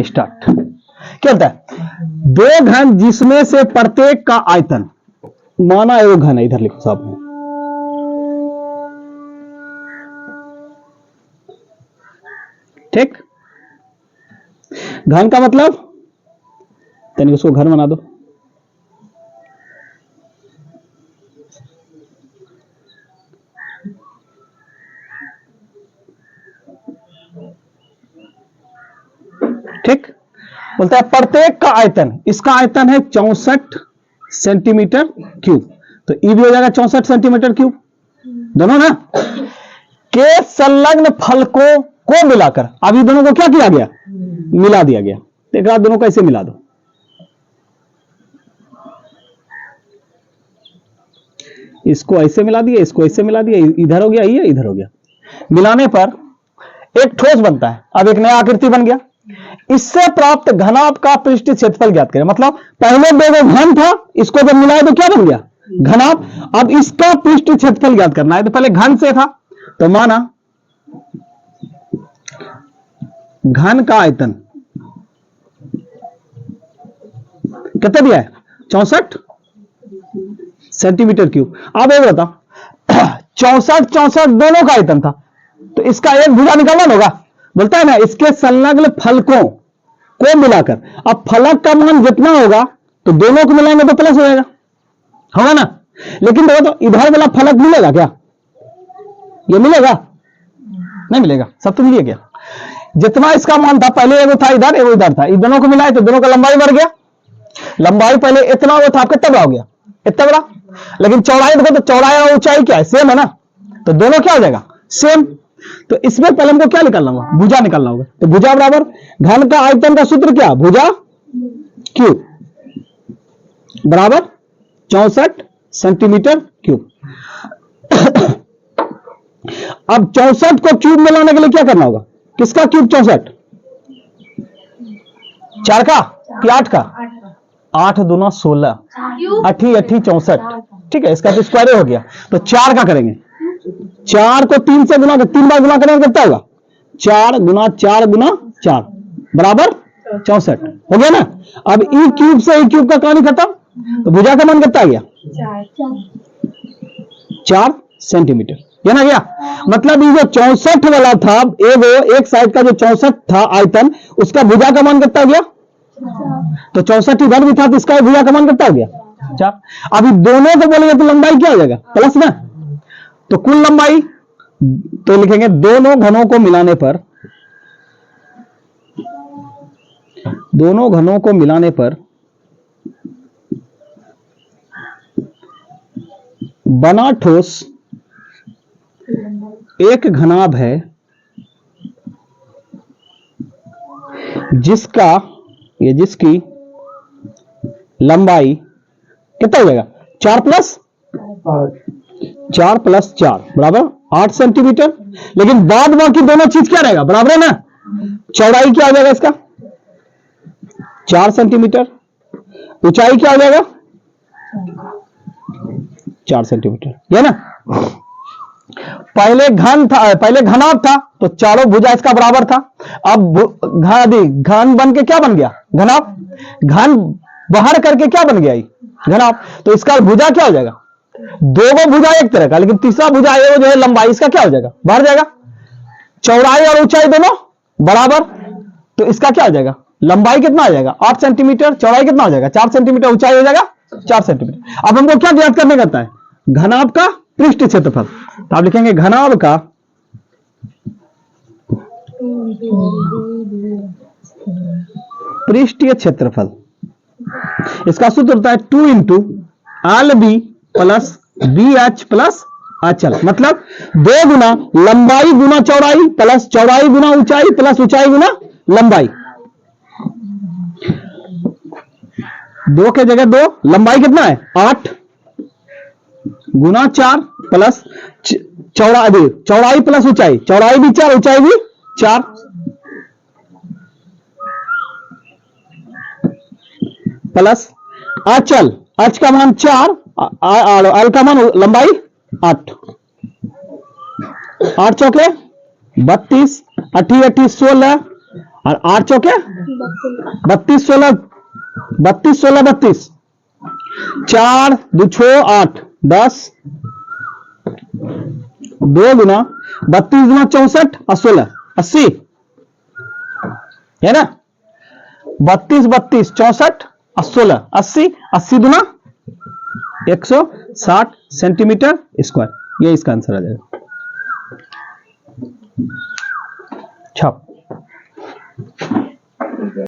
Start. क्या होता है? दो घन जिसमें से प्रत्येक का आयतन, माना एगो घन है, इधर लिखो साहब, ठीक। घन का मतलब तनिक उसको घर बना दो, ठीक। बोलता है प्रत्येक का आयतन, इसका आयतन है 64 सेंटीमीटर क्यूब, तो ई भी हो जाएगा 64 सेंटीमीटर क्यूब, दोनों ना। के संलग्न फलकों को मिलाकर, अभी दोनों को क्या किया गया? मिला दिया गया। एक रात दोनों को ऐसे मिला दो, इसको ऐसे मिला दिया, इसको ऐसे मिला दिया, इधर हो गया, ये इधर हो गया। मिलाने पर एक ठोस बनता है। अब एक नया आकृति बन गया। इससे प्राप्त घनाभ का पृष्ठ क्षेत्रफल ज्ञात करें। मतलब पहले दो घन था, इसको जब मिलाए तो क्या बन गया? घनाभ। अब इसका पृष्ठ क्षेत्रफल ज्ञात करना है। तो पहले घन से था, तो माना घन का आयतन कितना दिया है? 64 सेंटीमीटर क्यूब। अब एक बता, 64 दोनों का आयतन था, तो इसका एक भुजा निकालना होगा। बोलता है ना, इसके संलग्न फलकों को मिलाकर। अब फलक का मान जितना होगा तो दोनों को मिलाएंगे तो प्लस हो जाएगा, होगा ना। लेकिन देखो तो इधर वाला फलक मिलेगा क्या? ये मिलेगा? नहीं मिलेगा। सब तो मिलेगा क्या? जितना इसका मान था, पहले एगो था इधर, एगो इधर था, इन दोनों को मिलाए तो दोनों का लंबाई बढ़ गया। लंबाई पहले इतना वो था, कितना बड़ा हो गया? इतना बड़ा। लेकिन चौड़ाई देखो तो चौड़ाई और ऊंचाई क्या है? सेम है ना, तो दोनों क्या हो जाएगा? सेम। तो इसमें पहले हमको क्या निकालना होगा? भुजा निकालना होगा। तो भुजा बराबर घन का आयतन का सूत्र क्या? भुजा क्यूब बराबर 64 सेंटीमीटर क्यूब। अब 64 को क्यूब में लाने के लिए क्या करना होगा? किसका क्यूब 64? 4 का कि 8 का? 8 दूना 16, 8 64, ठीक है। इसका तो स्क्वायर हो गया, तो 4 का करेंगे। 4 को 3 से गुना, 3 बार गुना करेंगे कितना होगा? 4 गुना 4 गुना 4 बराबर 64 हो गया ना। अब ई क्यूब से ई क्यूब का कहानी खत्म, तो भुजा का मान कितना आ गया? 4 सेंटीमीटर, ये ना गया। मतलब ये जो 64 वाला था, एक साइड का जो 64 था आयतन, उसका भुजा का मान कितना गया? तो 64 इधर भी था, तो इसका भुजा का मान कितना हो गया? 4। अभी दोनों को बोलेंगे तो लंबाई क्या हो जाएगा? प्लस ना। तो कुल लंबाई तो लिखेंगे दोनों घनों को मिलाने पर, दोनों घनों को मिलाने पर बना ठोस एक घनाभ है जिसकी लंबाई कितना हो जाएगा? 4 प्लस 4 बराबर 8 सेंटीमीटर। लेकिन बाद बाकी दोनों चीज क्या रहेगा? बराबर है ना। चौड़ाई क्या हो जाएगा इसका? 4 सेंटीमीटर। ऊंचाई क्या हो जाएगा? 4 सेंटीमीटर, है ना। पहले घन था, पहले घनाभ था, तो चारों भुजा इसका बराबर था। अब घन बन के क्या बन गया? घनाभ। घन बाहर करके क्या बन गया? घनाभ। तो इसका भुजा क्या हो जाएगा? दो भुजा एक तरह का, लेकिन तीसरा भुजा ये जो है लंबाई, इसका क्या हो जाएगा? बढ़ जाएगा। चौड़ाई और ऊंचाई दोनों बराबर, तो इसका क्या हो जाएगा? लंबाई कितना आ जाएगा? 8 सेंटीमीटर। चौड़ाई कितना हो जाएगा? 4 सेंटीमीटर। ऊंचाई हो जाएगा 4 सेंटीमीटर। अब हमको क्या ज्ञात करने करता है? घनाभ का पृष्ठ क्षेत्रफल। तो आप लिखेंगे घनाभ का पृष्ठीय क्षेत्रफल। इसका सूत्र होता है 2 into LB plus BH plus अचल। मतलब 2 गुना लंबाई गुना चौड़ाई प्लस चौड़ाई गुना ऊंचाई प्लस ऊंचाई गुना लंबाई। 2 के जगह 2, लंबाई कितना है? 8 गुना 4 प्लस चौड़ाई प्लस ऊंचाई, चौड़ाई भी 4 ऊंचाई भी 4 प्लस अचल, अच का मान 4, अल का मान लंबाई 8। 8 चौके 32, 8 16, और 8 चौके 32, 16 32, 16 32, 4 2 6 8 10, 2 गुना 32 गुना 64 और 16 80 है ना। 32 32 64 और 16 80, 80 गुना 160 सेंटीमीटर स्क्वायर। ये इसका आंसर आ जाएगा। छाप।